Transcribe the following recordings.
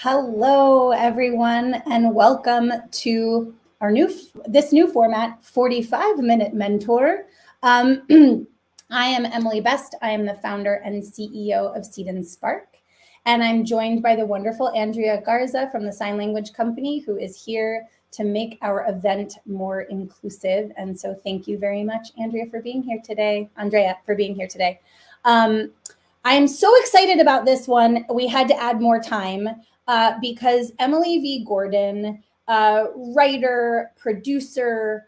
Hello, everyone, and welcome to our this new format, 45-minute mentor. I am Emily Best. I am the founder and CEO of Seed&Spark, and I'm joined by the wonderful Andrea Garza from the Sign Language Company, who is here to make our event more inclusive. And so thank you very much, Andrea, for being here today. I am so excited about this one. We had to add more time because Emily V. Gordon, writer, producer,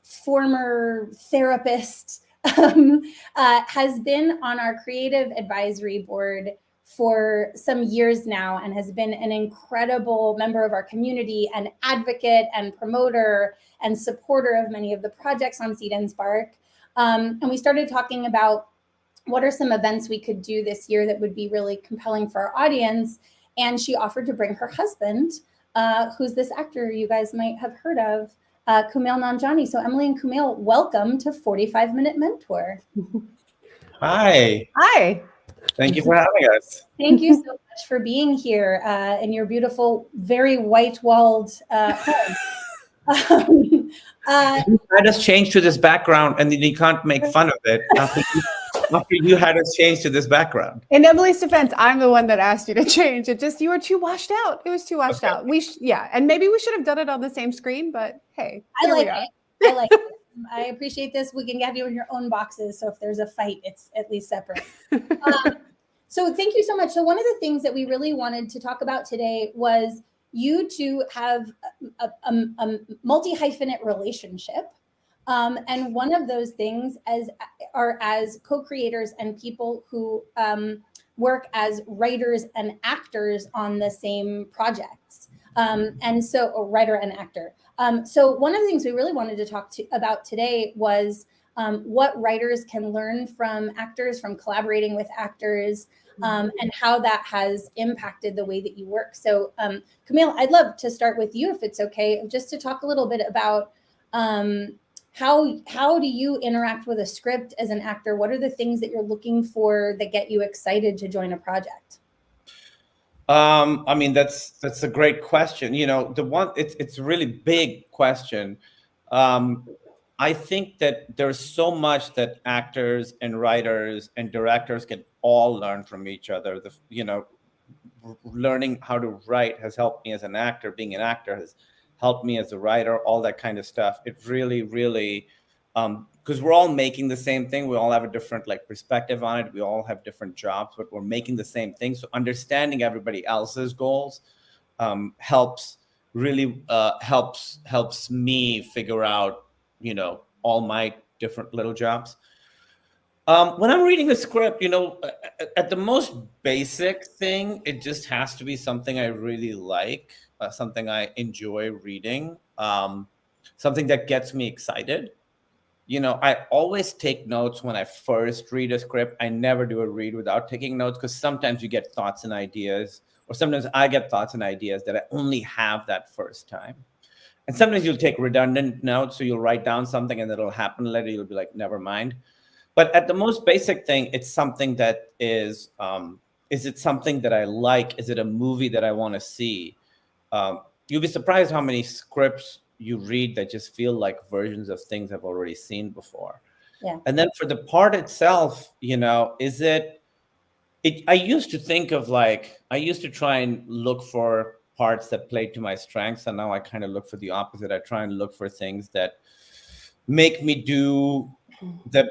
former therapist, has been on our creative advisory board for some years now and has been an incredible member of our community, an advocate and promoter and supporter of many of the projects on Seed&Spark. And we started talking about what are some events we could do this year that would be really compelling for our audience. And she offered to bring her husband, who's this actor you guys might have heard of, Kumail Nanjiani. So Emily and Kumail, welcome to 45-Minute Mentor. Hi. Hi. Thank you for having us. Thank you so much for being here in your beautiful, very white-walled home. You had us change to this background and then you can't make fun of it after you had us change to this background. In Emily's defense, I'm the one that asked you to change. You were too washed out. It was too washed out. And maybe we should have done it on the same screen, but hey, I like it. I appreciate this. We can have you in your own boxes. So if there's a fight, it's at least separate. So thank you so much. So one of the things that we really wanted to talk about today was you two have a multi-hyphenate relationship. And one of those things as co-creators and people who work as writers and actors on the same projects. And so a writer and actor. So one of the things we really wanted to talk about today was what writers can learn from actors, from collaborating with actors, and how that has impacted the way that you work. So Kumail, I'd love to start with you, if it's okay, just to talk a little bit about how do you interact with a script as an actor? What are the things that you're looking for that get you excited to join a project? I mean, that's a great question. You know, it's a really big question. I think that there's so much that actors and writers and directors can all learn from each other. Learning how to write has helped me as an actor. Being an actor has helped me as a writer, all that kind of stuff. It really, really, because we're all making the same thing. We all have a different perspective on it. We all have different jobs, but we're making the same thing. So understanding everybody else's goals helps me figure out, all my different little jobs. When I'm reading a script, at the most basic thing, it just has to be something I really like, something I enjoy reading, something that gets me excited. I always take notes when I first read a script. I never do a read without taking notes, because sometimes you get thoughts and ideas, or sometimes I get thoughts and ideas that I only have that first time. And sometimes you'll take redundant notes, so you'll write down something and it'll happen later. You'll be like, never mind. But at the most basic thing, it's something that is it something that I like? Is it a movie that I want to see? You'll be surprised how many scripts you read that just feel like versions of things I've already seen before. Yeah. And then for the part itself, I used to think of I used to try and look for parts that played to my strengths, and now I kind of look for the opposite. I try and look for things that make me that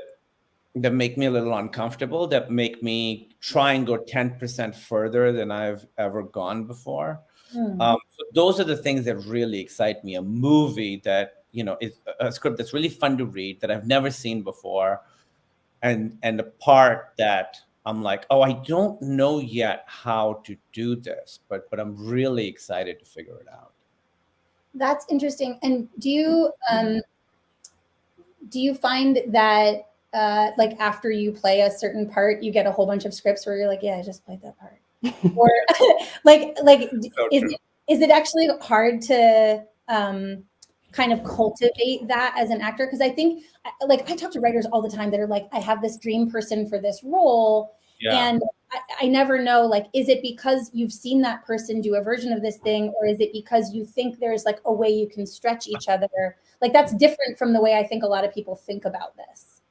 make me a little uncomfortable, that make me try and go 10% further than I've ever gone before. So those are the things that really excite me. A movie that, is a script that's really fun to read, that I've never seen before. And the part that I'm like, oh, I don't know yet how to do this, but I'm really excited to figure it out. That's interesting. And do you find that after you play a certain part, you get a whole bunch of scripts where you're like, yeah, I just played that part? Or is it actually hard to kind of cultivate that as an actor? Because I think I talk to writers all the time that are like, I have this dream person for this role. Yeah. And I never know, like, is it because you've seen that person do a version of this thing, or is it because you think there's like a way you can stretch each other? Like, that's different from the way I think a lot of people think about this.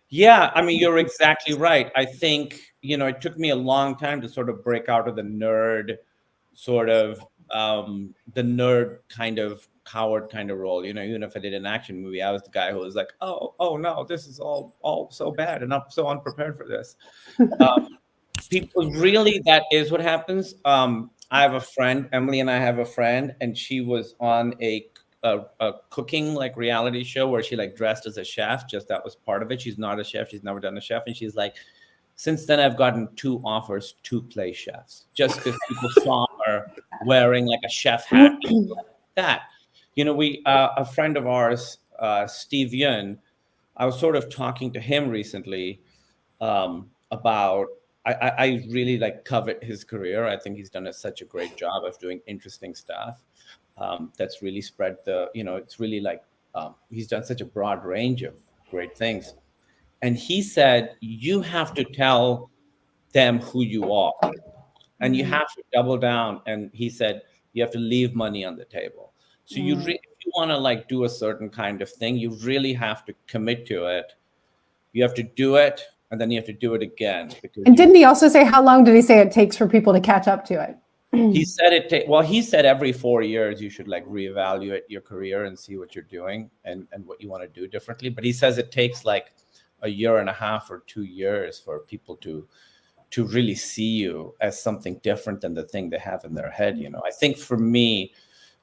Yeah, I mean, you're exactly right. I think, it took me a long time to sort of break out of the nerd sort of the nerd kind of coward kind of role. Even if I did an action movie, I was the guy who was like, oh no, this is all so bad and I'm so unprepared for this. People really, that is what happens. I have a friend, Emily, and I have a friend, and she was on a cooking like reality show where she like dressed as a chef. Just that was part of it. She's not a chef. She's never done a chef, and she's like, since then I've gotten 2 offers to play chefs just because people saw her wearing like a chef hat like that. We a friend of ours, Steve Yun, I was sort of talking to him recently about. I really like covet his career. I think he's done such a great job of doing interesting stuff. That's really spread it's really like he's done such a broad range of great things. And he said, you have to tell them who you are and you have to double down. And he said, you have to leave money on the table. So if you want to like do a certain kind of thing, you really have to commit to it. You have to do it. And then you have to do it again. And didn't he also say, how long did he say it takes for people to catch up to it? He said he said every 4 years you should like reevaluate your career and see what you're doing and what you want to do differently. But he says it takes like a year and a half or 2 years for people to really see you as something different than the thing they have in their head. I think for me,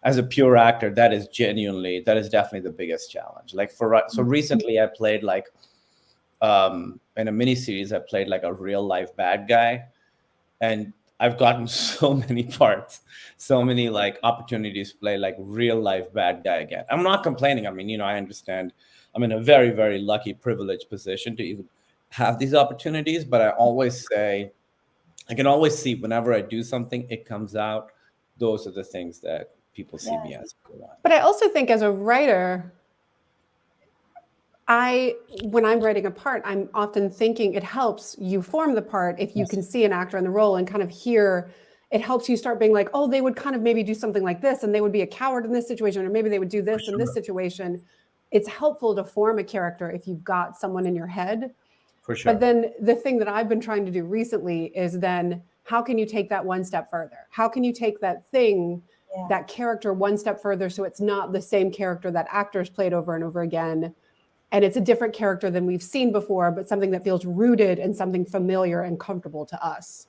as a pure actor, that is definitely the biggest challenge. Like so recently I played like in a miniseries, I played like a real life bad guy, and I've gotten so many parts, so many like opportunities to play like real life bad guy again. I'm not complaining. I mean, I understand I'm in a very, very lucky, privileged position to even have these opportunities, but I always say, I can always see whenever I do something, it comes out. Those are the things that people see me as. But I also think as a writer, when I'm writing a part, I'm often thinking it helps you form the part if you can see an actor in the role and kind of hear, it helps you start being like, oh, they would kind of maybe do something like this and they would be a coward in this situation, or maybe they would do this in this situation. It's helpful to form a character if you've got someone in your head. For sure. But then the thing that I've been trying to do recently is then how can you take that one step further? How can you take that thing, that character one step further so it's not the same character that actors played over and over again? And it's a different character than we've seen before, but something that feels rooted in something familiar and comfortable to us.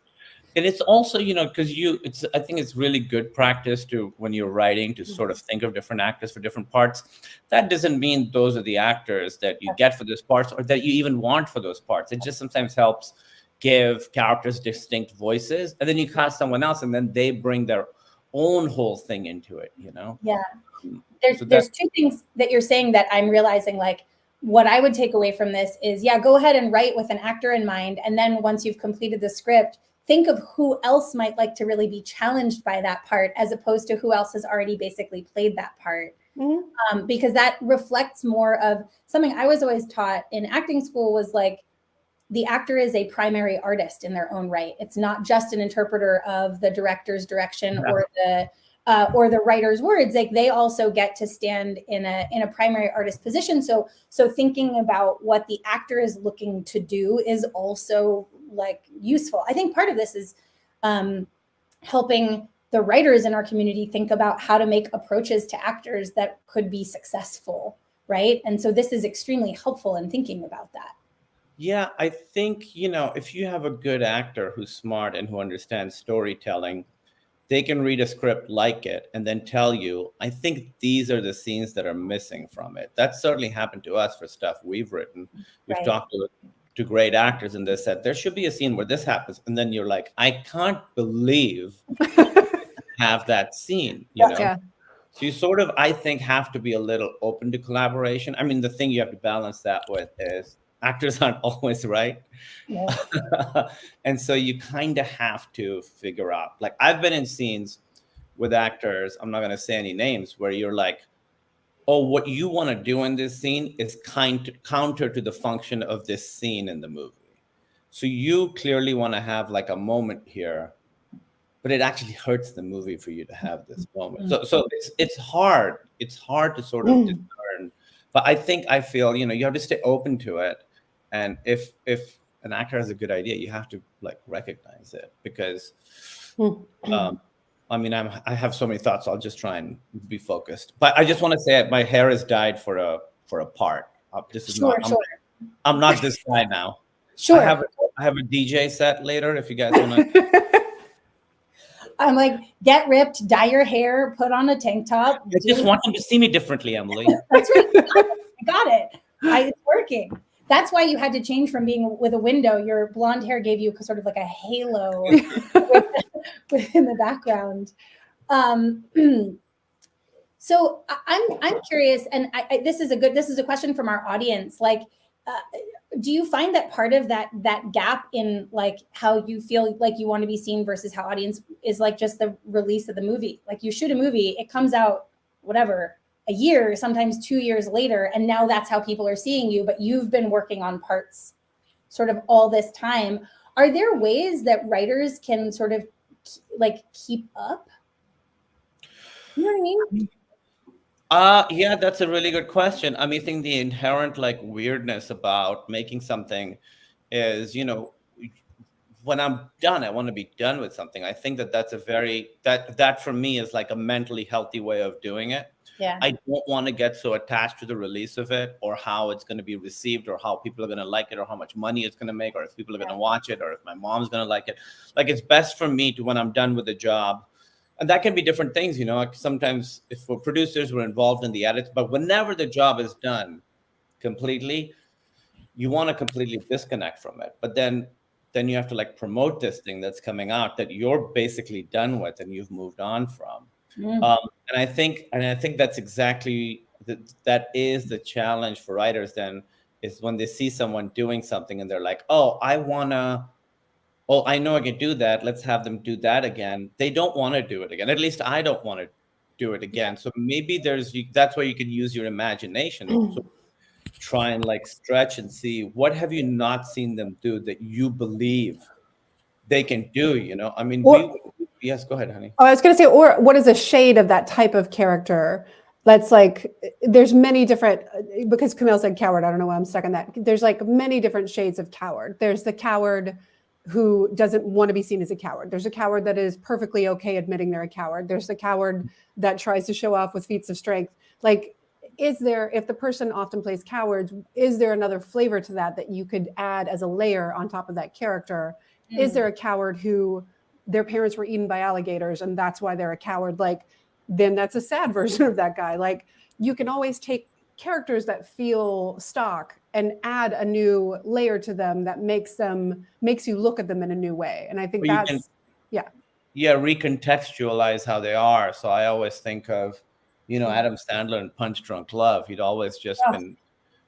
And it's also, because I think it's really good practice to, when you're writing, to sort of think of different actors for different parts. That doesn't mean those are the actors that you get for those parts or that you even want for those parts. It just sometimes helps give characters distinct voices, and then you cast someone else and then they bring their own whole thing into it, Yeah. There's 2 things that you're saying that I'm realizing, like, what I would take away from this is, go ahead and write with an actor in mind. And then once you've completed the script, think of who else might like to really be challenged by that part, as opposed to who else has already basically played that part. Because that reflects more of something I was always taught in acting school, was like, the actor is a primary artist in their own right. It's not just an interpreter of the director's direction or the writer's words. Like, they also get to stand in a primary artist position. So thinking about what the actor is looking to do is also like useful. I think part of this is helping the writers in our community think about how to make approaches to actors that could be successful, right? And so this is extremely helpful in thinking about that. Yeah, I think, if you have a good actor who's smart and who understands storytelling, they can read a script, like it, and then tell you, I think these are the scenes that are missing from it. That certainly happened to us for stuff we've written. We've talked to great actors, and they said, there should be a scene where this happens. And then you're like, I can't believe have that scene, Yeah. So you sort of, I think, have to be a little open to collaboration. I mean, the thing you have to balance that with is actors aren't always right. Yeah. And so you kind of have to figure out, like, I've been in scenes with actors, I'm not going to say any names, where you're like, oh, what you want to do in this scene is counter to the function of this scene in the movie. So you clearly want to have like a moment here, but it actually hurts the movie for you to have this moment. So it's hard. It's hard to sort of discern. But I feel, you have to stay open to it. And if an actor has a good idea, you have to like recognize it, because I have so many thoughts. I'll just try and be focused. But I just want to say my hair is dyed for a part. This is Sure, not. I'm not this guy now. Sure. I have a DJ set later if you guys want to. I'm like, get ripped, dye your hair, put on a tank top. I just want them to see me differently, Emily. That's right. I got it. It's working. That's why you had to change from being with a window. Your blonde hair gave you sort of like a halo within the background. So I'm curious, and this is a question from our audience. Like, do you find that part of that gap in like how you feel like you want to be seen versus how audience is like just the release of the movie? Like you shoot a movie, it comes out whatever, a year, sometimes 2 years later, and now that's how people are seeing you, but you've been working on parts sort of all this time. Are there ways that writers can sort of like keep up? You know what I mean? Yeah, that's a really good question. I think the inherent like weirdness about making something is, when I'm done, I want to be done with something. I think that's a very, that for me is like a mentally healthy way of doing it. Yeah. I don't want to get so attached to the release of it, or how it's going to be received, or how people are going to like it, or how much money it's going to make, or if people are going to watch it, or if my mom's going to like it. Like, it's best for me to, when I'm done with the job, and that can be different things, like sometimes if we're producers, we're involved in the edits, but whenever the job is done completely, you want to completely disconnect from it. But then you have to like promote this thing that's coming out that you're basically done with and you've moved on from. And I think that's exactly that is the challenge for writers then, is when they see someone doing something and they're like, oh, I know I can do that. Let's have them do that again. They don't want to do it again. At least I don't want to do it again. So maybe that's where you can use your imagination. So try and like stretch and see, what have you not seen them do that you believe they can do, yes, go ahead, honey. Oh, I was going to say, or what is a shade of that type of character? That's like, there's many different, because Kumail said coward, I don't know why I'm stuck on that. There's like many different shades of coward. There's the coward who doesn't want to be seen as a coward. There's a coward that is perfectly okay admitting they're a coward. There's the coward that tries to show off with feats of strength. Like, is there, if the person often plays cowards, is there another flavor to that you could add as a layer on top of that character? Is there a coward who their parents were eaten by alligators and that's why they're a coward? Like, then that's a sad version of that guy. Like, you can always take characters that feel stock and add a new layer to them that makes you look at them in a new way. And I think recontextualize how they are. So I always think of, Adam Sandler in Punch Drunk Love. He'd always just been,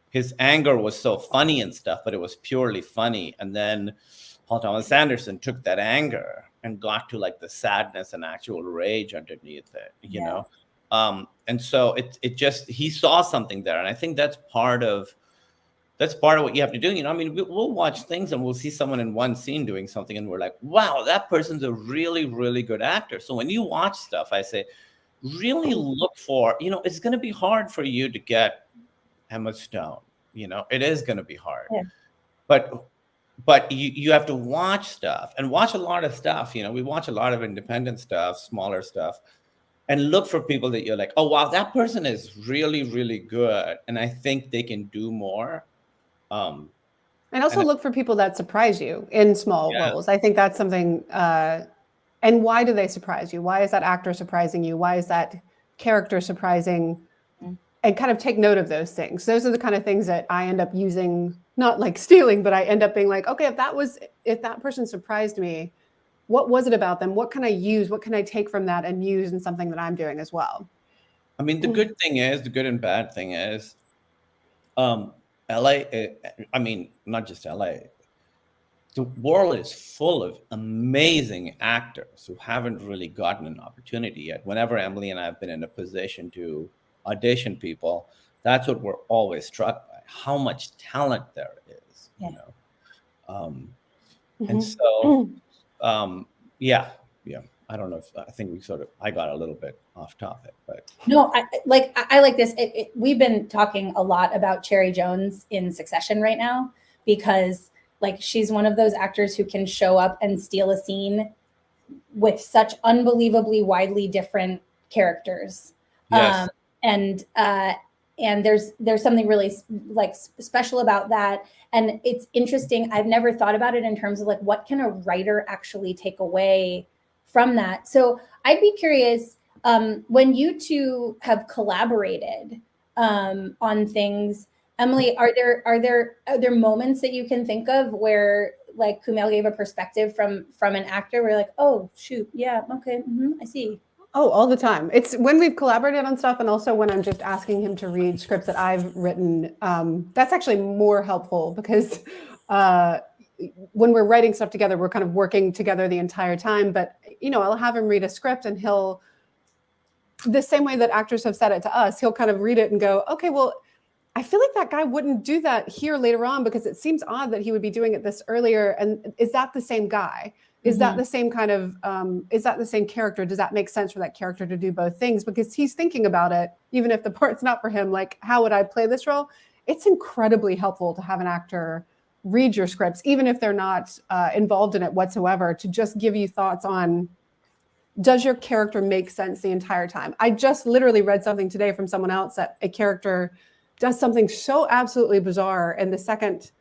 his anger was so funny and stuff, but it was purely funny. And then Paul Thomas Anderson took that anger and got to like the sadness and actual rage underneath it, you know? And so it just, he saw something there. And I think that's part of what you have to do. We'll watch things and we'll see someone in one scene doing something and we're like, wow, that person's a really, really good actor. So when you watch stuff, I say, really look for, it's going to be hard for you to get Emma Stone, it is going to be hard, but you have to watch stuff and watch a lot of stuff. We watch a lot of independent stuff, smaller stuff, and look for people that you're like, oh, wow, that person is really, really good. And I think they can do more. And also look for people that surprise you in small roles. I think that's something, and why do they surprise you? Why is that actor surprising you? Why is that character surprising? And kind of take note of those things. Those are the kind of things that I end up using, not like stealing, but I end up being like, okay, if that person surprised me, what was it about them? What can I use? What can I take from that and use in something that I'm doing as well? The good and bad thing is, LA, not just LA, the world is full of amazing actors who haven't really gotten an opportunity yet. Whenever Emily and I have been in a position to audition people, that's what we're always struck by, how much talent there is. And so, yeah. I don't know if I think I got a little bit off topic, but no, I like this. We've been talking a lot about Cherry Jones in Succession right now, because like she's one of those actors who can show up and steal a scene with such unbelievably widely different characters. yes. And there's something really like special about that. And it's interesting. I've never thought about it in terms of like, what can a writer actually take away from that? So I'd be curious, when you two have collaborated on things, Emily, are there moments that you can think of where like Kumail gave a perspective from an actor where you're like, oh shoot, yeah, okay, I see. Oh, all the time. It's when we've collaborated on stuff, and also when I'm just asking him to read scripts that I've written. That's actually more helpful, because when we're writing stuff together, we're kind of working together the entire time. But I'll have him read a script, and he'll, the same way that actors have said it to us, he'll kind of read it and go, okay, well, I feel like that guy wouldn't do that here later on, because it seems odd that he would be doing it this earlier. And is that the same guy? Is that the same kind of, is that the same character? Does that make sense for that character to do both things? Because he's thinking about it, even if the part's not for him, like, how would I play this role? It's incredibly helpful to have an actor read your scripts, even if they're not involved in it whatsoever, to just give you thoughts on, does your character make sense the entire time? I just literally read something today from someone else that a character does something so absolutely bizarre in the second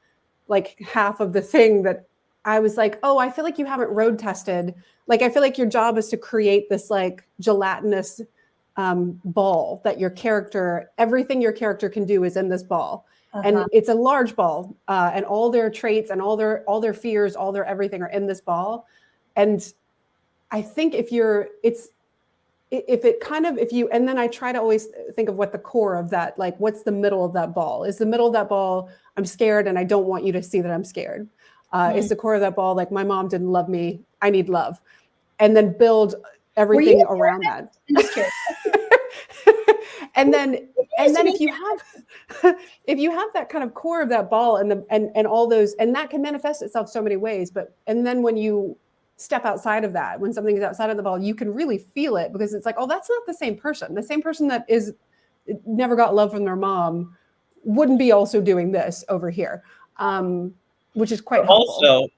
half of the thing that I was like, oh, I feel like you haven't road tested. Like, I feel like your job is to create this like gelatinous ball that everything your character can do is in this ball. And it's a large ball, and all their traits and all their fears, all their everything are in this ball. And I think and then I try to always think of what the core of that, like, what's the middle of that ball? Is the middle of that ball, I'm scared and I don't want you to see that I'm scared. Is the core of that ball, like, my mom didn't love me, I need love. And then build everything around that. I'm just curious. And then if you have that kind of core of that ball and all those, and that can manifest itself so many ways, and then when you step outside of that, when something is outside of the ball, you can really feel it, because it's like, oh, that's not the same person. The same person that never got love from their mom wouldn't be also doing this over here, which is quite helpful. Also,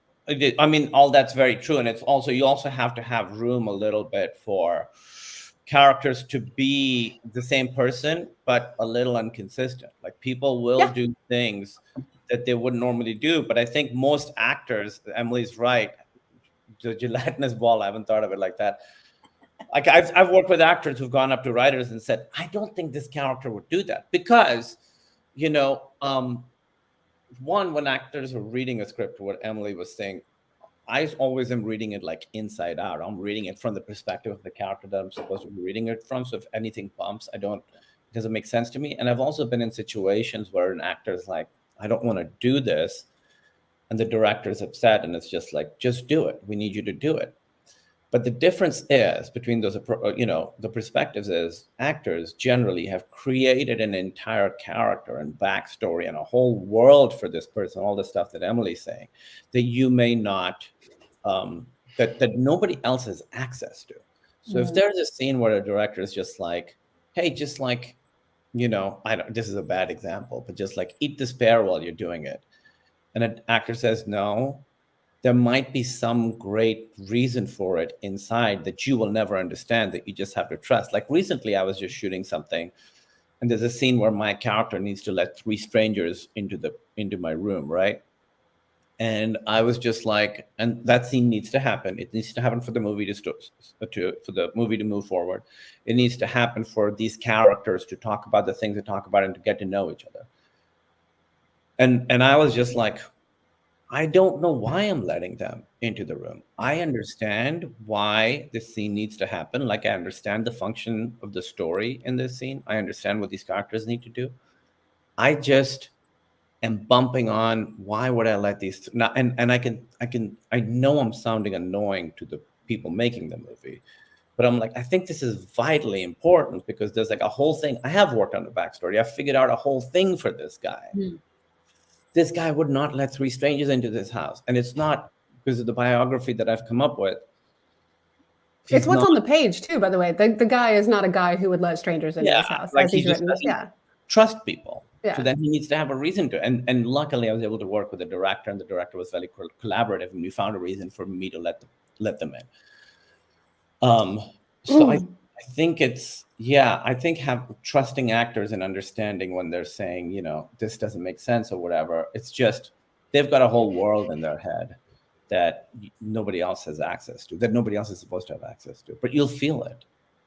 I mean, all that's very true. And it's also, you also have to have room a little bit for characters to be the same person, but a little inconsistent. Like, people will do things that they wouldn't normally do. But I think most actors, Emily's right, the gelatinous ball, I haven't thought of it like that. Like, I've worked with actors who've gone up to writers and said, I don't think this character would do that, because, one, when actors are reading a script, what Emily was saying, I always am reading it like inside out. I'm reading it from the perspective of the character that I'm supposed to be reading it from. So if anything bumps, it doesn't make sense to me. And I've also been in situations where an actor is like, I don't want to do this, and the director is upset, and it's just like, just do it. We need you to do it. But the difference is between those, the perspectives is, actors generally have created an entire character and backstory and a whole world for this person, all the stuff that Emily's saying, that you may not, that nobody else has access to. So if there's a scene where a director is just like, hey, just like, this is a bad example, but just like, eat this pear while you're doing it, and an actor says no, there might be some great reason for it inside that you will never understand, that you just have to trust. Like, recently I was just shooting something, and there's a scene where my character needs to let 3 strangers into my room, right? And I was just like, and that scene needs to happen. It needs to happen for the movie for the movie to move forward. It needs to happen for these characters to talk about the things they talk about and to get to know each other. And I was just like, I don't know why I'm letting them into the room. I understand why this scene needs to happen. Like, I understand the function of the story in this scene. I understand what these characters need to do. I just am bumping on, why would I let these and I know I'm sounding annoying to the people making the movie, but I'm like, I think this is vitally important, because there's like a whole thing. I have worked on the backstory. I figured out a whole thing for this guy. This guy would not let 3 strangers into this house. And it's not because of the biography that I've come up with. It's what's on the page too, by the way. The guy is not a guy who would let strangers into his house, like as he's written. Trust people. Yeah. So then he needs to have a reason to. And luckily, I was able to work with the director, and the director was very collaborative, and we found a reason for me to let them in. So I think I think trusting actors and understanding when they're saying, you know, this doesn't make sense or whatever. It's just they've got a whole world in their head that nobody else has access to, that nobody else is supposed to have access to, but you'll feel it.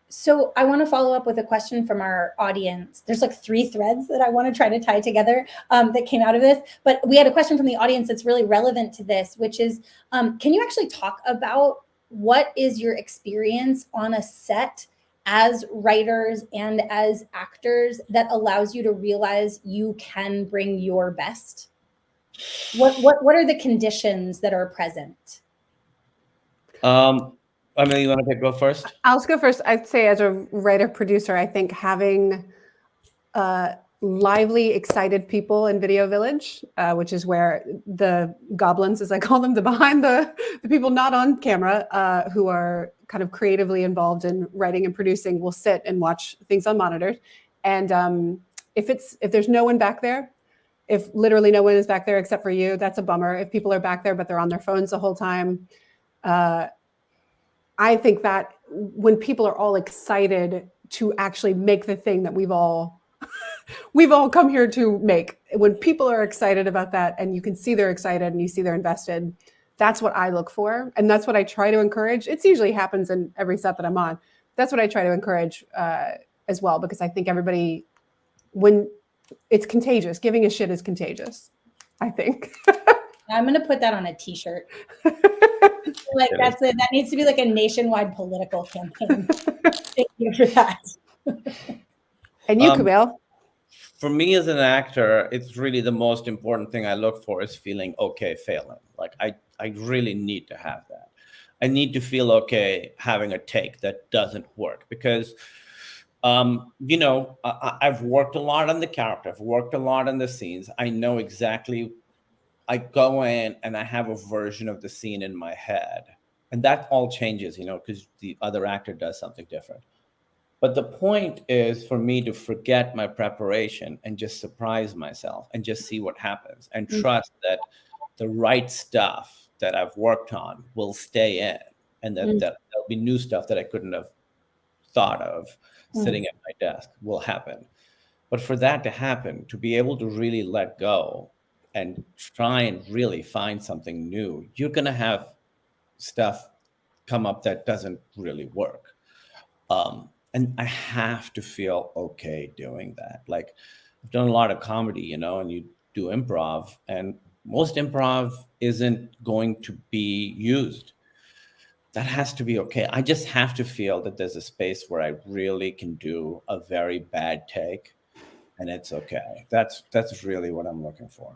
So I want to follow up with a question from our audience. There's like 3 threads that I want to try to tie together that came out of this, but we had a question from the audience that's really relevant to this, which is, can you actually talk about what is your experience on a set as writers and as actors that allows you to realize you can bring your best? What are the conditions that are present? Emily, you want to go first? I'll just go first. I'd say as a writer producer, I think having lively, excited people in Video Village, which is where the goblins, as I call them, behind the people not on camera, who are kind of creatively involved in writing and producing, will sit and watch things on monitors. And if there's no one back there, if literally no one is back there except for you, that's a bummer. If people are back there, but they're on their phones the whole time, I think that when people are all excited to actually make the thing that we've all come here to make, when people are excited about that and you can see they're excited and you see they're invested, that's what I look for. And that's what I try to encourage. It usually happens in every set that I'm on. That's what I try to encourage as well, because I think everybody, when it's contagious, giving a shit is contagious, I think. I'm going to put that on a t-shirt. Like that needs to be like a nationwide political campaign. Thank you for that. And you, Kumail? For me as an actor, it's really the most important thing I look for is feeling okay failing. Like I really need to have that. I need to feel okay having a take that doesn't work, because you know, I've worked a lot on the character. I've worked a lot on the scenes. I know exactly. I go in and I have a version of the scene in my head, and that all changes, you know, because the other actor does something different. But the point is for me to forget my preparation and just surprise myself and just see what happens and trust that the right stuff that I've worked on will stay in, and that there'll be new stuff that I couldn't have thought of sitting at my desk will happen. But for that to happen, to be able to really let go and try and really find something new, you're going to have stuff come up that doesn't really work. And I have to feel okay doing that. Like, I've done a lot of comedy, you know, and you do improv, and most improv isn't going to be used. That has to be okay. I just have to feel that there's a space where I really can do a very bad take, and it's okay. That's really what I'm looking for.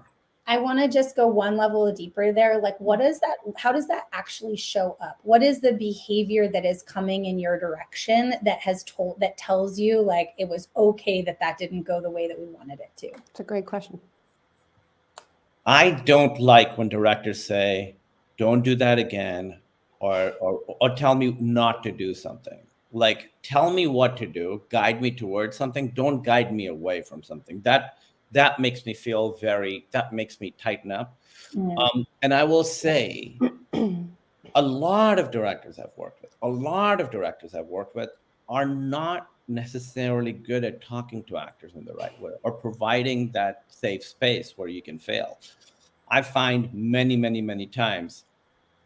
I want to just go one level deeper there. Like, what is that? How does that actually show up? What is the behavior that is coming in your direction that tells you like it was okay that didn't go the way that we wanted it to? It's a great question. I don't like when directors say, "Don't do that again," or tell me not to do something. Like, tell me what to do, guide me towards something. Don't guide me away from something. That makes me feel that makes me tighten up. And I will say, a lot of directors I've worked with are not necessarily good at talking to actors in the right way or providing that safe space where you can fail. I find many, many, many times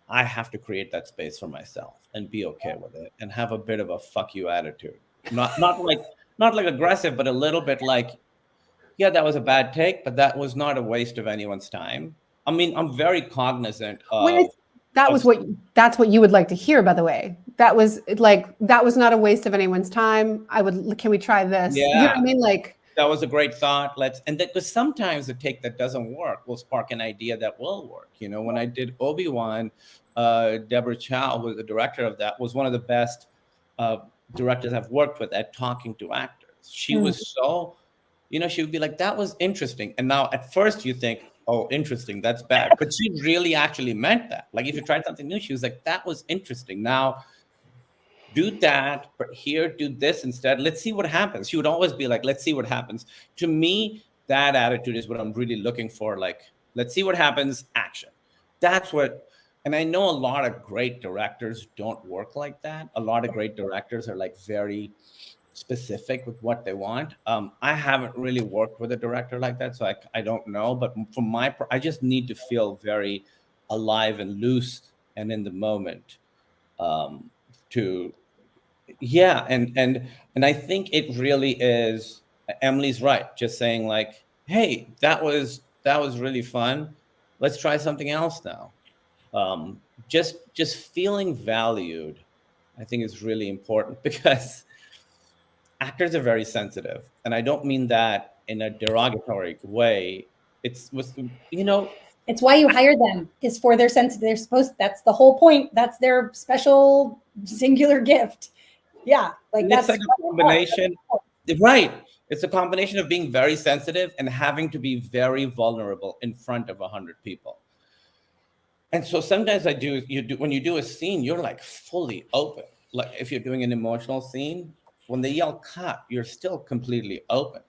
I have to create that space for myself and be okay with it and have a bit of a fuck you attitude. Not like aggressive, but a little bit like, yeah, that was a bad take, but that was not a waste of anyone's time. I mean, I'm very cognizant of that's what you would like to hear, by the way. That was not a waste of anyone's time. Can we try this? Yeah. You know what I mean? Like, that was a great thought. Because sometimes the take that doesn't work will spark an idea that will work. You know, when I did Obi-Wan, Deborah Chow, who was the director of that, was one of the best directors I've worked with at talking to actors. She was so, you know, she would be like, that was interesting. And now at first you think, oh, interesting, that's bad. But she really actually meant that. Like if you tried something new, she was like, that was interesting. Now do that, but here, do this instead. Let's see what happens. She would always be like, let's see what happens. To me, that attitude is what I'm really looking for. Like, let's see what happens, action. That's what, and I know a lot of great directors don't work like that. A lot of great directors are like very specific with what they want. I haven't really worked with a director like that, so I don't know. But from I just need to feel very alive and loose and in the moment. To Yeah, and I think it really is. Emily's right. Just saying like, hey, that was really fun. Let's try something else now. Just feeling valued, I think is really important because actors are very sensitive, and I don't mean that in a derogatory way. It's was you know It's why you hire them, is for their sense. They're supposed, that's the whole point. That's their special singular gift. Yeah. Like it's that's like a combination, right? It's a combination of being very sensitive and having to be very vulnerable in front of 100 people. And so sometimes when you do a scene, you're like fully open. Like if you're doing an emotional scene, when they yell cut, you're still completely open.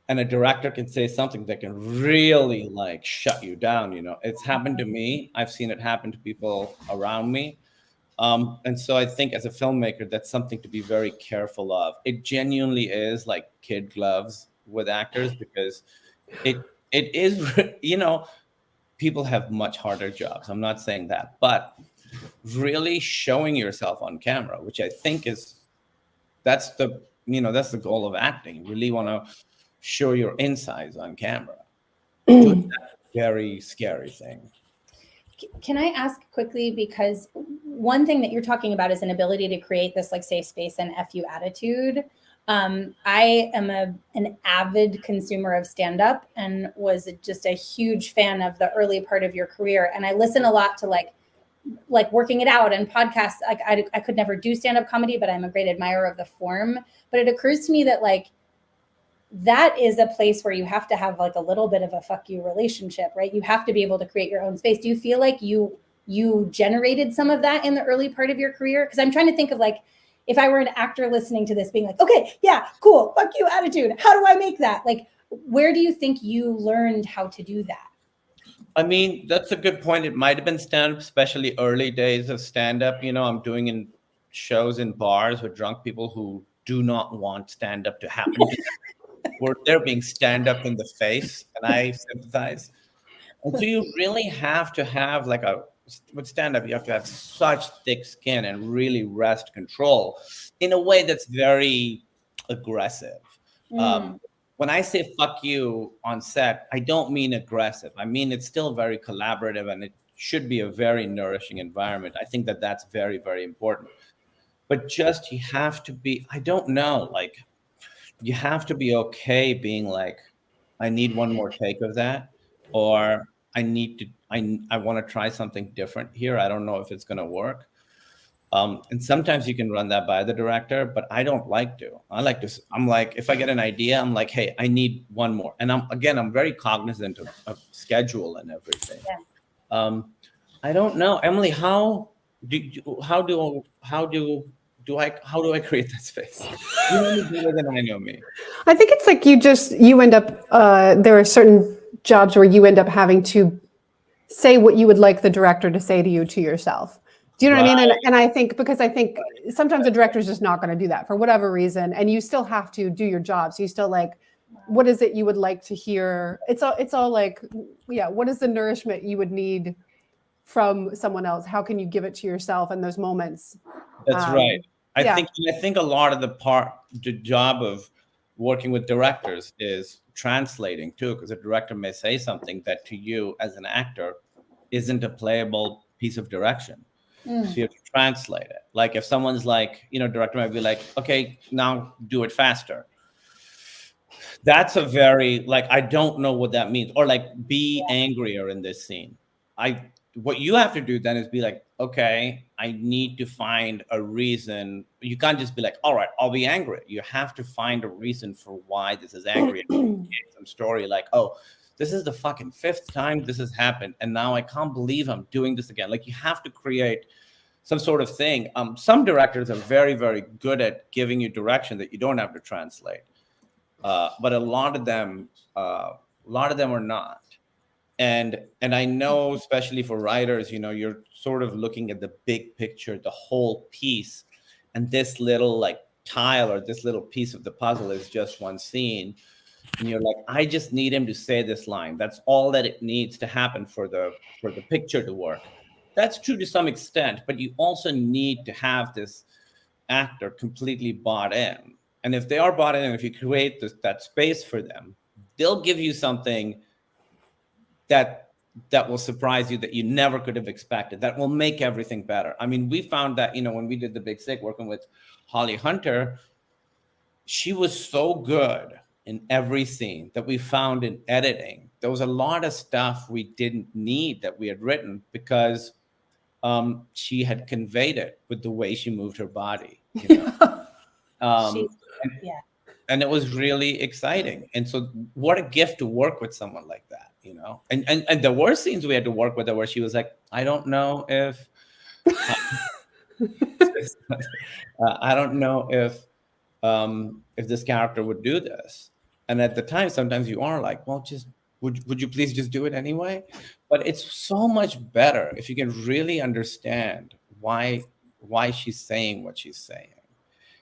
And a director can say something that can really like shut you down. It's happened to me. I've seen it happen to people around me. And so I think as a filmmaker, that's something to be very careful of. It genuinely is like kid gloves with actors, because it is, people have much harder jobs. I'm not saying that, but really showing yourself on camera, which I think that's the goal of acting. You really want to show your insides on camera. Doing that very scary thing. Can I ask quickly, because one thing that you're talking about is an ability to create this like safe space and FU attitude. I am an avid consumer of stand-up and was just a huge fan of the early part of your career. And I listen a lot to like Working It Out and podcasts. Like I could never do stand-up comedy, but I'm a great admirer of the form. But it occurs to me that like, that is a place where you have to have like a little bit of a fuck you relationship, right? You have to be able to create your own space. Do you feel like you generated some of that in the early part of your career? Because I'm trying to think of like, if I were an actor listening to this being like, okay, yeah, cool, fuck you attitude. How do I make that? Like, where do you think you learned how to do that? I mean, that's a good point. It might have been stand-up, especially early days of stand-up. I'm doing in shows in bars with drunk people who do not want stand-up to happen to them. Where they're being stand-up in the face, and I sympathize. And so you really have to have with stand-up, you have to have such thick skin and really wrest control in a way that's very aggressive. When I say fuck you on set, I don't mean aggressive. I mean, it's still very collaborative, and it should be a very nourishing environment. I think that that's very, very important. But just, you have to be, I don't know, like, you have to be okay being like, I need one more take of that, or I want to try something different here. I don't know if it's going to work. And sometimes you can run that by the director, but I don't like to. I'm like, if I get an idea, I'm like, hey, I need one more. And I'm very cognizant of schedule and everything. Yeah. I don't know, Emily, how do I create that space? You know me better than I know me. I think it's like you end up, there are certain jobs where you end up having to say what you would like the director to say to you to yourself. Do you know what I mean? And I think sometimes the director is just not going to do that for whatever reason, and you still have to do your job. So you still like, what is it you would like to hear? It's all like, yeah, what is the nourishment you would need from someone else? How can you give it to yourself in those moments? That's right. I think a lot of the job of working with directors is translating too, because a director may say something that to you as an actor isn't a playable piece of direction. So you have to translate it. Like if someone's like, director might be like, okay, now do it faster. That's a very, like, I don't know what that means. Or like, be angrier in this scene. What you have to do then is be like, okay, I need to find a reason. You can't just be like, all right, I'll be angry. You have to find a reason for why this is angry. Some story like, oh, this is the fucking 5th time this has happened, and now I can't believe I'm doing this again. Like, you have to create some sort of thing. Some directors are very, very good at giving you direction that you don't have to translate, but a lot of them are not. And I know, especially for writers, you know, you're sort of looking at the big picture, the whole piece, and this little like tile or this little piece of the puzzle is just one scene. And you're like, I just need him to say this line. That's all that it needs to happen for the picture to work. That's true to some extent, but you also need to have this actor completely bought in. And if they are bought in, if you create that space for them, they'll give you something that will surprise you, that you never could have expected, that will make everything better. I mean, we found that, you know, when we did The Big Sick, working with Holly Hunter, she was so good in every scene that we found in editing. There was a lot of stuff we didn't need that we had written because she had conveyed it with the way she moved her body. You know? And it was really exciting. And so what a gift to work with someone like that, you know? And there were scenes we had to work with her where she was like, I don't know if, I don't know if this character would do this. And at the time, sometimes you are like, well, just, would you please just do it anyway? But it's so much better if you can really understand why she's saying what she's saying.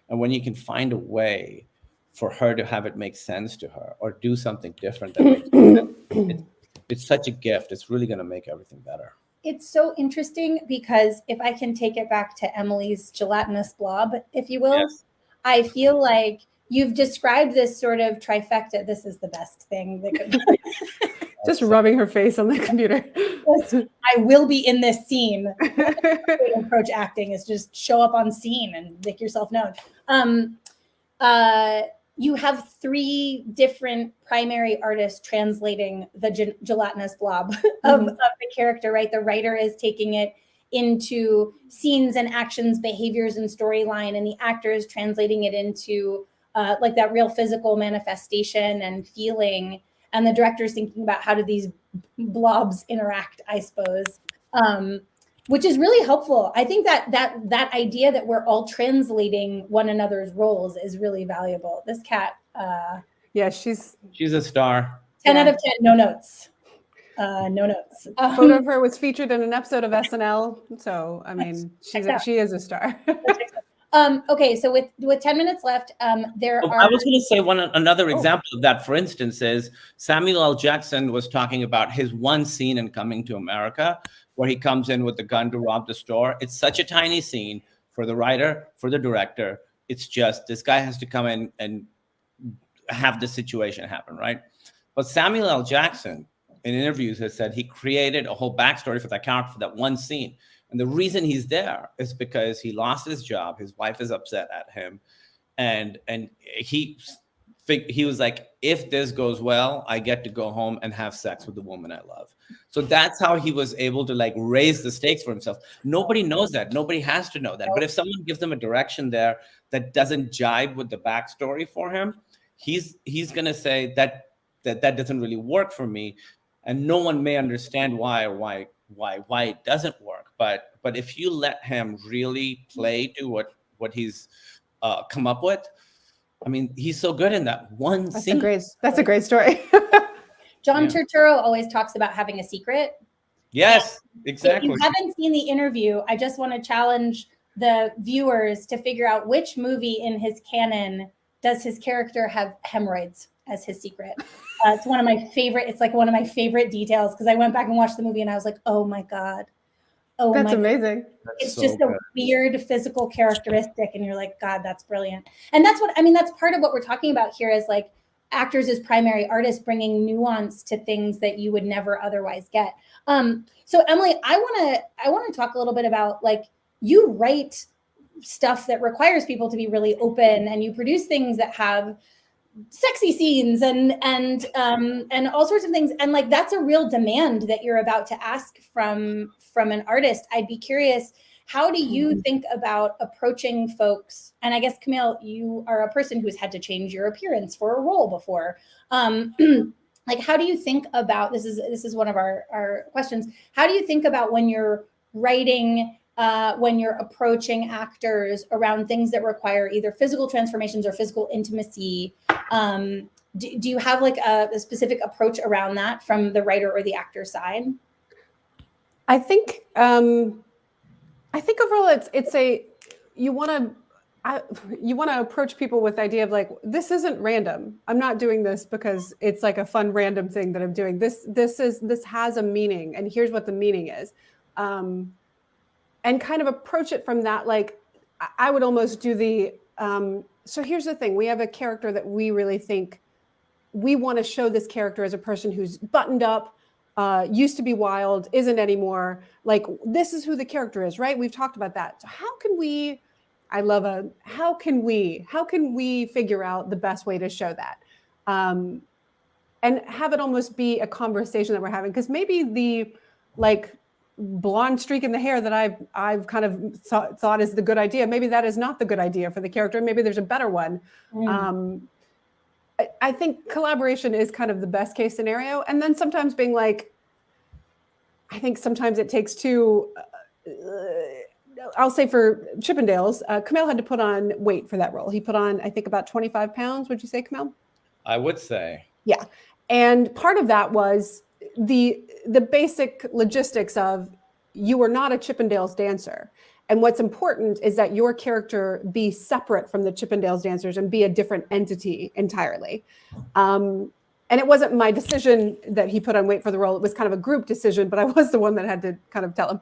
And when you can find a way for her to have it make sense to her or do something different that makes sense, it's such a gift. It's really going to make everything better. It's so interesting because if I can take it back to Emily's gelatinous blob, if you will, yes. I feel like you've described this sort of trifecta. This is the best thing that could just rubbing her face on the computer. I will be in this scene. Approach acting is just show up on scene and make yourself known. You have 3 different primary artists translating the gelatinous blob of the character, right? The writer is taking it into scenes and actions, behaviors and storyline, and the actor is translating it into like that real physical manifestation and feeling. And the director is thinking about how do these blobs interact, I suppose, which is really helpful. I think that idea that we're all translating one another's roles is really valuable. This cat, yeah, she's a star. 10 out of 10, no notes. No notes. Photo of her was featured in an episode of SNL. So, I mean, she is a star. Okay, so with 10 minutes left, there are. I was going to say another example of that, for instance, is Samuel L. Jackson was talking about his one scene in Coming to America, where he comes in with the gun to rob the store. It's such a tiny scene for the writer, for the director. It's just this guy has to come in and have the situation happen, right? But Samuel L. Jackson, in interviews, has said he created a whole backstory for that character for that one scene. And the reason he's there is because he lost his job. His wife is upset at him. And he was like, if this goes well, I get to go home and have sex with the woman I love. So that's how he was able to like raise the stakes for himself. Nobody knows that. Nobody has to know that. But if someone gives them a direction there that doesn't jibe with the backstory for him, he's going to say that doesn't really work for me. And no one may understand why it doesn't work. But if you let him really play to what he's come up with, I mean, he's so good in that one scene. That's a great story. John Turturro always talks about having a secret. Yes, exactly. If you haven't seen the interview, I just want to challenge the viewers to figure out which movie in his canon does his character have hemorrhoids as his secret. It's one of my favorite. It's like one of my favorite details because I went back and watched the movie and I was like, oh my God. Oh, that's amazing. It's so just a weird physical characteristic. And you're like, God, that's brilliant. And that's that's part of what we're talking about here is like actors as primary artists bringing nuance to things that you would never otherwise get. So Emily, I want to talk a little bit about like you write stuff that requires people to be really open and you produce things that have sexy scenes and all sorts of things. And like, that's a real demand that you're about to ask from an artist. I'd be curious, how do you think about approaching folks? And I guess, Kumail, you are a person who's had to change your appearance for a role before. like, how do you think about, this is one of our questions. How do you think about when you're writing, when you're approaching actors around things that require either physical transformations or physical intimacy? Do you have like a specific approach around that from the writer or the actor side? I think overall it's a, you want to approach people with the idea of like, this isn't random. I'm not doing this because it's like a fun random thing that I'm doing. This has a meaning, and here's what the meaning is. And kind of approach it from that. Like, I would almost do the, so here's the thing. We have a character that we really think we want to show this character as a person who's buttoned up, used to be wild, isn't anymore. Like, this is who the character is, right? We've talked about that. So how can we, how can we figure out the best way to show that? And have it almost be a conversation that we're having. Because maybe the like blonde streak in the hair that I've kind of thought is the good idea, maybe that is not the good idea for the character. Maybe there's a better one. I think collaboration is kind of the best case scenario. And then sometimes being like, I think sometimes it takes two, I'll say for Chippendales, Kumail had to put on weight for that role. He put on, I think, about 25 pounds. Would you say, Kumail? I would say. Yeah. And part of that was the basic logistics of, you are not a Chippendales dancer. And what's important is that your character be separate from the Chippendales dancers and be a different entity entirely. And it wasn't my decision that he put on weight for the role. It was kind of a group decision, but I was the one that had to kind of tell him.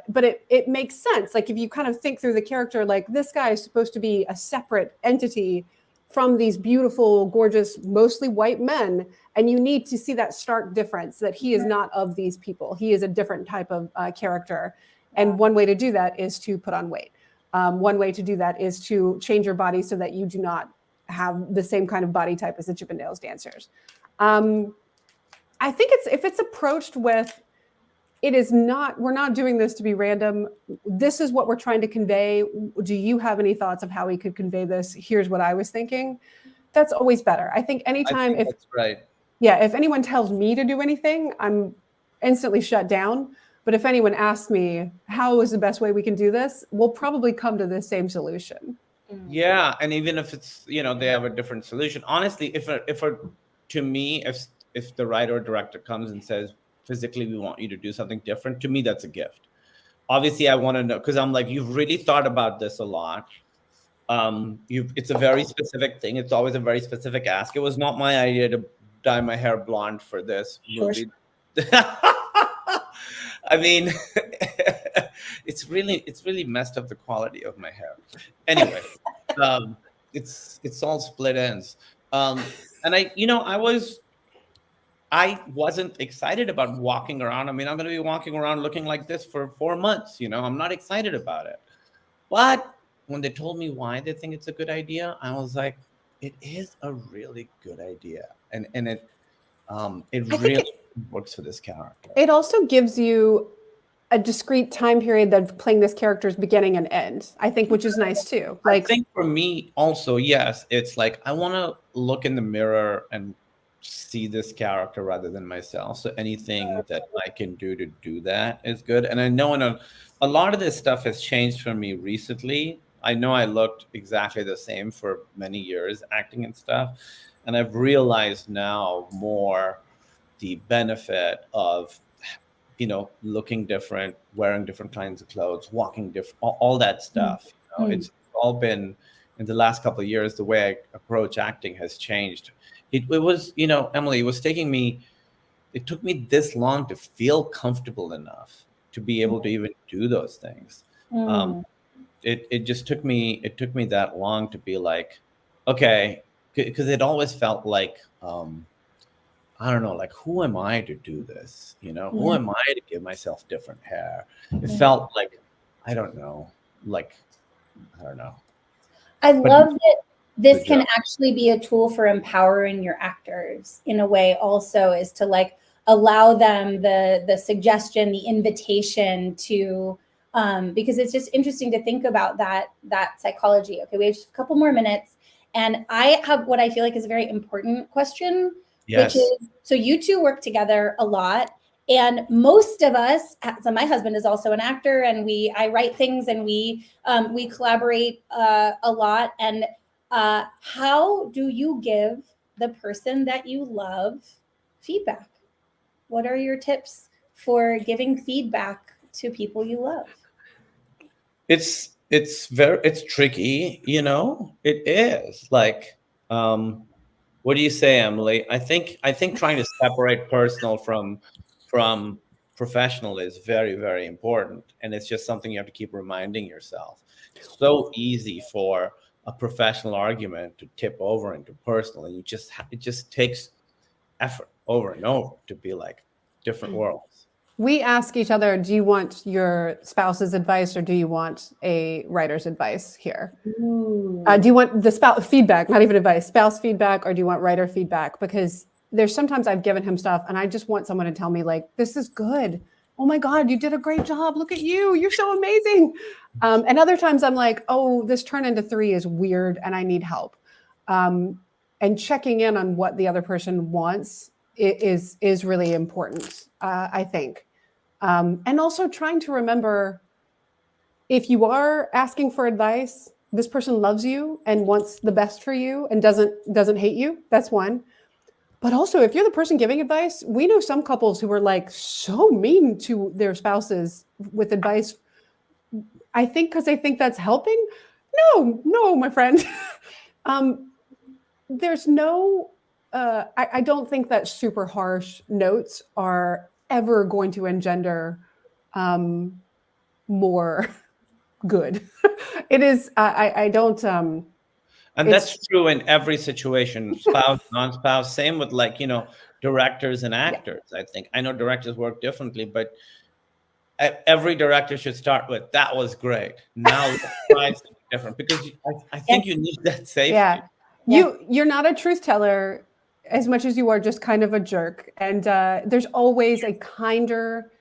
But it makes sense. Like, if you kind of think through the character, like, this guy is supposed to be a separate entity from these beautiful, gorgeous, mostly white men. And you need to see that stark difference, that he is not of these people. He is a different type of character. And one way to do that is to put on weight. One way to do that is to change your body so that you do not have the same kind of body type as the Chippendales dancers. I think if it's approached with, we're not doing this to be random. This is what we're trying to convey. Do you have any thoughts of how we could convey this? Here's what I was thinking. That's always better. I think anytime that's right. Yeah, if anyone tells me to do anything, I'm instantly shut down. But if anyone asks me, how is the best way we can do this? We'll probably come to the same solution. Yeah. And even if it's, they have a different solution. Honestly, to me, if the writer or director comes and says, physically, we want you to do something different, to me, that's a gift. Obviously, I want to know, because I'm like, you've really thought about this a lot. It's a very specific thing. It's always a very specific ask. It was not my idea to dye my hair blonde for this movie. I mean, it's really messed up the quality of my hair. Anyway, it's all split ends. And I wasn't excited about walking around. I mean, I'm going to be walking around looking like this for 4 months. I'm not excited about it. But when they told me why they think it's a good idea, I was like, it is a really good idea. And it really works for this character. It also gives you a discrete time period of playing this character's beginning and end, I think, which is nice too. I think for me also, yes, it's like, I want to look in the mirror and see this character rather than myself. So anything that I can do to do that is good. And I know a lot of this stuff has changed for me recently. I know I looked exactly the same for many years acting and stuff. And I've realized now more the benefit of, looking different, wearing different kinds of clothes, walking different, all that stuff. It's all been, in the last couple of years, the way I approach acting has changed. It was, Emily, it took me this long to feel comfortable enough to be able to even do those things. It just took me that long to be like, okay, because it always felt like, I don't know, like, who am I to do this? Who am I to give myself different hair? It felt like, I don't know. I love that this can actually be a tool for empowering your actors in a way also, is to like allow them the suggestion, the invitation to, because it's just interesting to think about that psychology. Okay, we have just a couple more minutes. And I have what I feel like is a very important question, which Yes. is, so you two work together a lot. And most of us, so my husband is also an actor, and I write things, and we collaborate a lot. And how do you give the person that you love feedback? What are your tips for giving feedback to people you love? It's tricky, you know. It is like, what do you say, Emily? I think trying to separate personal from professional is very, very important, and it's just something you have to keep reminding yourself. It's so easy for a professional argument to tip over into personal, and it just takes effort over and over to be like different worlds. We ask each other, do you want your spouse's advice or do you want a writer's advice here? Do you want the spouse feedback, not even advice, spouse feedback, or do you want writer feedback? Because there's sometimes I've given him stuff and I just want someone to tell me like, this is good. Oh my God, you did a great job. Look at you. You're so amazing. And other times I'm like, oh, this turn into 3 is weird and I need help. And checking in on what the other person wants is really important, I think. And also trying to remember, if you are asking for advice, this person loves you and wants the best for you and doesn't hate you. That's one. But also, if you're the person giving advice, we know some couples who are like so mean to their spouses with advice. I think because they think that's helping. No, my friend. There's no. I don't think that super harsh notes are ever going to engender more good. It is. I don't. And that's true in every situation, spouse, non-spouse. Same with, like, you know, directors and actors. Yeah. I think I know directors work differently, but every director should start with, "That was great. Now let's try something different," because I think you need that safety. Yeah. You're not a truth teller as much as you are just kind of a jerk. And there's always a kinder,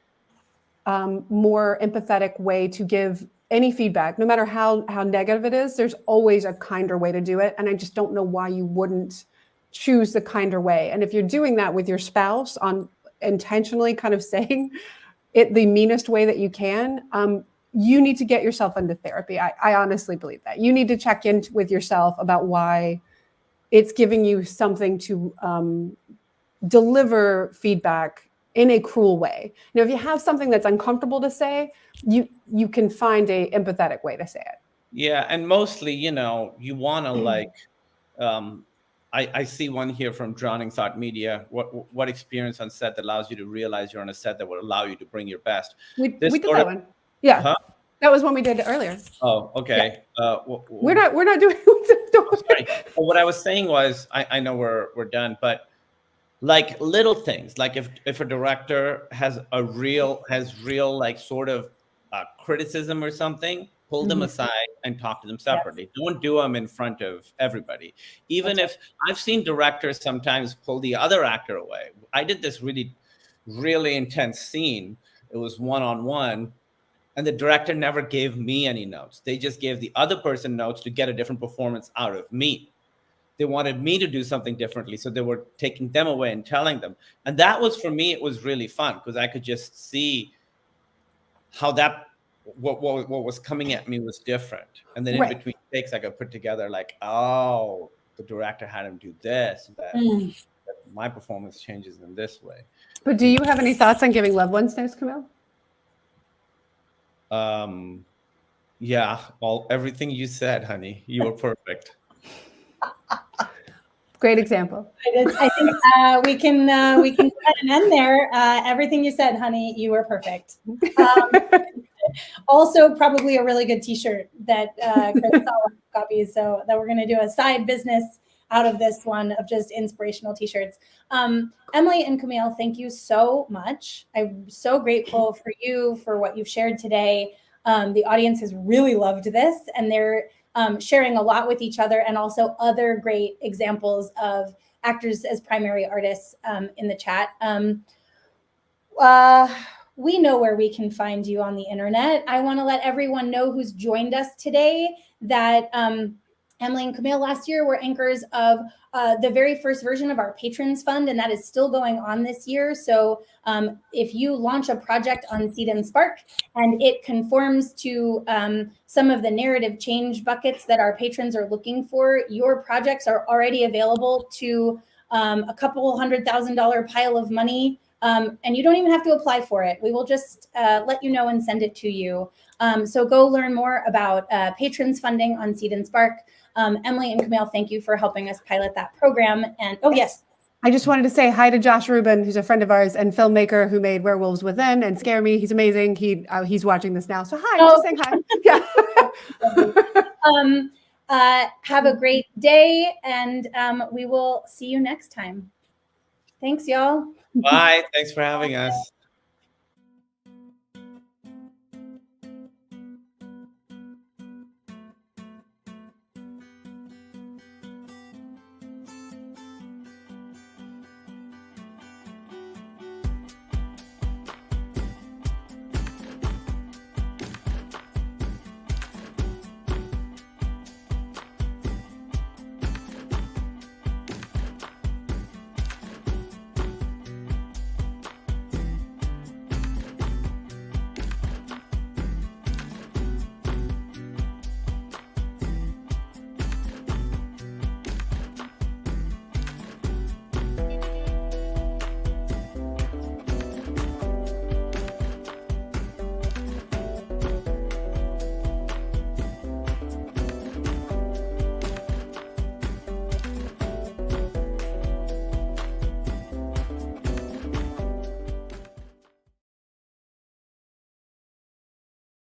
more empathetic way to give any feedback, no matter how negative it is. There's always a kinder way to do it. And I just don't know why you wouldn't choose the kinder way. And if you're doing that with your spouse, on intentionally kind of saying it the meanest way that you can, you need to get yourself into therapy. I honestly believe that. You need to check in with yourself about why it's giving you something to deliver feedback in a cruel way. Now, if you have something that's uncomfortable to say, you can find a empathetic way to say it. Yeah, and mostly, you know, you want to like, I see one here from Drowning Thought Media. What experience on set that allows you to realize you're on a set that will allow you to bring your best? We did that one. Yeah, that was one we did earlier. Oh, okay. Yeah. We're not doing. Sorry. Well, what I was saying was, I know we're done, but like little things, like if a director has real like sort of criticism or something, pull them aside and talk to them separately. Yes. Don't do them in front of everybody. Even if I've seen directors sometimes pull the other actor away. I did this really, really intense scene. It was one-on-one, and the director never gave me any notes. They just gave the other person notes to get a different performance out of me. They wanted me to do something differently, so they were taking them away and telling them. And that was, for me, it was really fun because I could just see how what was coming at me was different. And then in between takes, I could put together like, oh, the director had him do this, that my performance changes in this way. But do you have any thoughts on giving loved ones notes, Kumail? Yeah, everything you said, honey. You were perfect. Great example. I think we can put an end there. Everything you said, honey, you were perfect. Also, probably a really good T-shirt that Chris copies. So that we're going to do a side business out of this one of just inspirational T-shirts. Emily and Kumail, thank you so much. I'm so grateful for you, for what you've shared today. The audience has really loved this, and they're sharing a lot with each other, and also other great examples of actors as primary artists in the chat. We know where we can find you on the internet. I want to let everyone know who's joined us today that Emily and Kumail last year were anchors of the very first version of our Patrons Fund, and that is still going on this year. So if you launch a project on Seed&Spark and it conforms to some of the narrative change buckets that our patrons are looking for, your projects are already available to a couple $100,000 pile of money. And you don't even have to apply for it. We will just let you know and send it to you. So go learn more about patrons funding on Seed&Spark. Emily and Kumail, thank you for helping us pilot that program. And yes. I just wanted to say hi to Josh Rubin, who's a friend of ours and filmmaker who made Werewolves Within and Scare Me. He's amazing. He's watching this now. So hi, just saying hi. Yeah. Have a great day, and we will see you next time. Thanks, y'all. Bye. Thanks for having us.